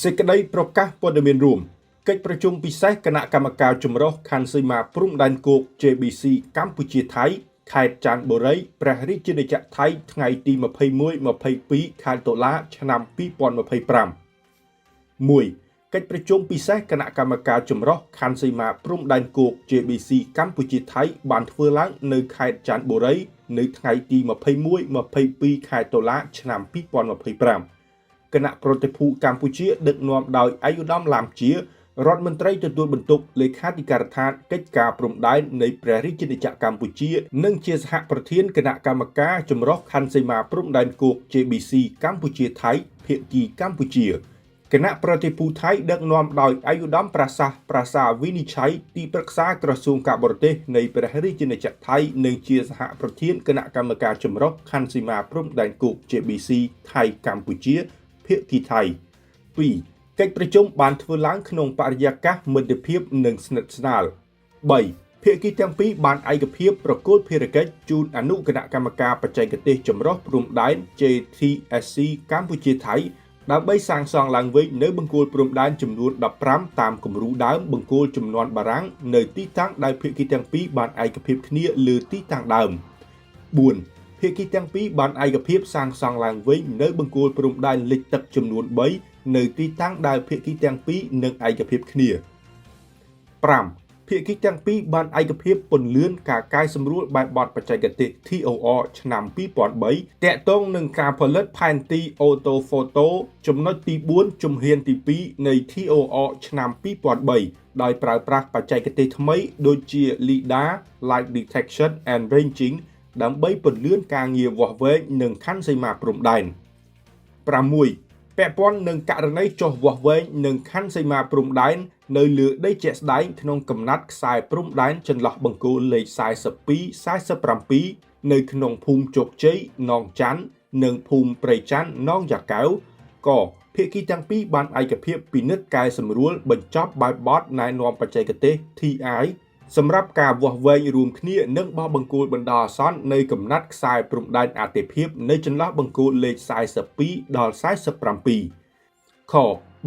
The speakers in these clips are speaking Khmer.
សេចក្តីប្រកាសព័ត៌មានរួមកិច្ចប្រជុំពិសេសគណៈកម្មការចម្រុះខណ្ឌសីមាព្រំដែនគោក JBC កម្ពុជាថៃខេត្តច័ន្ទបុរីព្រះរាជាណាចក្រថៃថ្ងៃទី21-22 ខែតុលាឆ្នាំ2025 1. កិច្ចប្រជុំពិសេសគណៈកម្មការចម្រុះខណ្ឌសីមាព្រំដែនគោក JBC កម្ពុជាថៃបានធ្វើឡើងនៅខេត្តច័ន្ទបុរីនៅថ្ងៃទី21-22 ខែតុលាឆ្នាំ2025គណៈប្រតិភូកម្ពុជាដឹកនាំដោយឯកឧត្តមឡាមជារដ្ឋមន្ត្រីទទួលបន្ទុកលេខាធិការដ្ឋានកិច្ចការព្រំដែននៃព្រះរាជាណាចក្រកម្ពុជានិងជាសហប្រធានគណៈកម្មការចម្រុះខណ្ឌសីមាព្រំដែនគោក JBC កម្ពុជាថៃភាគីកម្ពុជាគណៈប្រតិភូថៃដឹកនាំដោយឯកឧត្តមប្រាសាវិនិច្ឆ័យទីប្រឹក្សាក្រសួងការបរទេសនៃព្រះរាជាណាចក្រថៃនិងជាសហប្រធានគណៈកម្មការចម្រុះខណ្ឌសីមាព្រំដែនគោក JBC ថៃកម្ពុជាភាគីថៃ 2. កិច្ចប្រជុំបានធ្វើឡើងក្នុងបរិយាកាសមិត្តភាពនិងស្និទ្ធស្នាល 3. ភាគីទាំងពីរបានឯកភាពប្រគល់ភារកិច្ចជូនអនុគណៈកម្មការបច្ចេកទេសចម្រុះព្រំដែន JTSC កម្ពុជាថៃដើម្បីសាងសង់ឡើងវិញនៅបង្គោលព្រំដែនចំនួន15តាមគំរូដើមបង្គោលជំនាន់បារាំងនៅទីតាំងដែលភាគីទាំងពីរបានឯកភាពគ្នាលើទីតាំងដើម 4. ភាគីទាំងពីរបានឯកភាពសាងសង់ឡើងវិញនៅបង្គោលព្រំដែនលិចទឹកចំនួន3នៅទីតាំងដែលភាគីទាំងពីរនឹងឯកភាពគ្នា 5. ភាគីទាំងពីរបានឯកភាពពន្លឿនការកែសម្រួលបែបបទបច្ចេកទេស TOR ឆ្នាំ2003តាក់ទងនឹងការផលិតផែនទីអូតូហ្វូតូចំណុចទី4ជំហានទី2នៃ TOR ឆ្នាំ2003ដោយប្រើប្រាស់បច្ចេកទេសថ្មីដូចជា LiDAR Light Detection and Ranging ដើម្បីពន្លឿនការងារវាស់វែងនិងខណ្ឌសីមាព្រំដែន 6. ពាក់ព័ន្ធនឹងករណីចុះវាស់វែងនិងខណ្ឌសីមាព្រំដែននៅលើដីជាក់ស្ដែងក្នុងកំណាត់ខ្សែព្រំដែនចន្លោះបង្គោលលេខ42-47នៅក្នុងភូមិជោគជ័យនងច័ន្ទនិងភូមិព្រៃច័ន្ទនងយ៉ាកែវក៏ភាគីទាំងពីរបានឯកភាពពិនិត្យកែសម្រួលបញ្ចប់បែបបទណែនាំបច្ចេកទេស TI សម្រាប់ការវាស់វែងរួមគ្នានិងបោះបង្គោលបណ្ដោះអាសន្ននៅកំណាត់ខ្សែព្រំដែនអាទិភាពនៅចន្លោះបង្គោលលេខ42ដល់47 ខ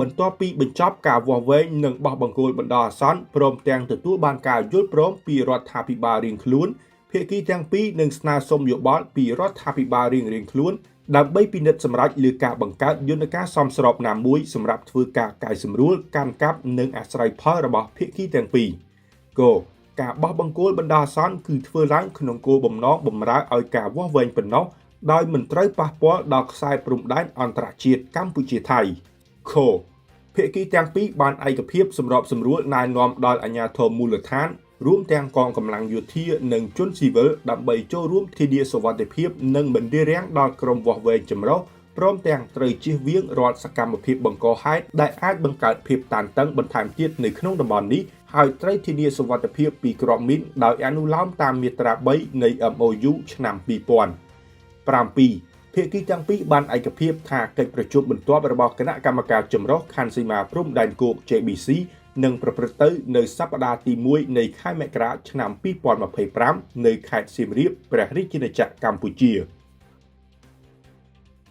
បន្ទាប់ពីបញ្ចប់ការវាស់វែងនិងបោះបង្គោលបណ្ដោះអាសន្នព្រមទាំងទទួលបានការយល់ព្រមពីរដ្ឋាភិបាលរៀងខ្លួនភាគីទាំងពីរនឹងស្នើសុំយោបល់ពីរដ្ឋាភិបាលរៀងខ្លួនដើម្បីពិនិត្យសម្រេចលើការបង្កើតយន្តការសមស្របណាមួយសម្រាប់ធ្វើការកែសម្រួលកាន់កាប់និងអាស្រ័យផលរបស់ភាគីទាំងពីរ គោលការបោះបង្គោលបណ្ដោះអាសន្នគឺធ្វើឡើងក្នុងគោលបំណងបម្រើឲ្យការវាស់វែងប៉ុណ្ណោះដោយមិនត្រូវប៉ះពាល់ដល់ខ្សែព្រំដែនអន្តរជាតិកម្ពុជាថៃ ខ ភាគីទាំងពីរបានឯកភាពសម្របសម្រួលណែនាំដល់អាជ្ញាធរមូលដ្ឋានរួមទាំងកងកម្លាំងយោធានិងជនស៊ីវិលដើម្បីចូលរួមធានាសុវត្ថិភាពនិងមិនរារាំងដល់ក្រុមវាស់វែងចម្រុះព្រមទាំងត្រូវជៀសវាងរាល់សកម្មភាពបង្កហេតុដែលអាចបង្កើតភាពតានតឹងបន្ថែមទៀតនៅក្នុងតំបន់នេះហើយត្រូវធានាសុវត្ថិភាពពីគ្រាប់មីនដោយអនុលោមតាមមាត្រា3នៃ MOU ឆ្នាំ2000 7. ភាគីទាំងពីរបានឯកភាពថាកិច្ចប្រជុំបន្ទាប់របស់គណៈកម្មការចម្រុះខណ្ឌសីមាព្រំដែនគោក JBC នឹងប្រព្រឹត្តទៅនៅសប្តាហ៍ទី1នៃខែមករាឆ្នាំ2025នៅខេត្តសៀមរាបព្រះរាជាណាចក្រកម្ពុជា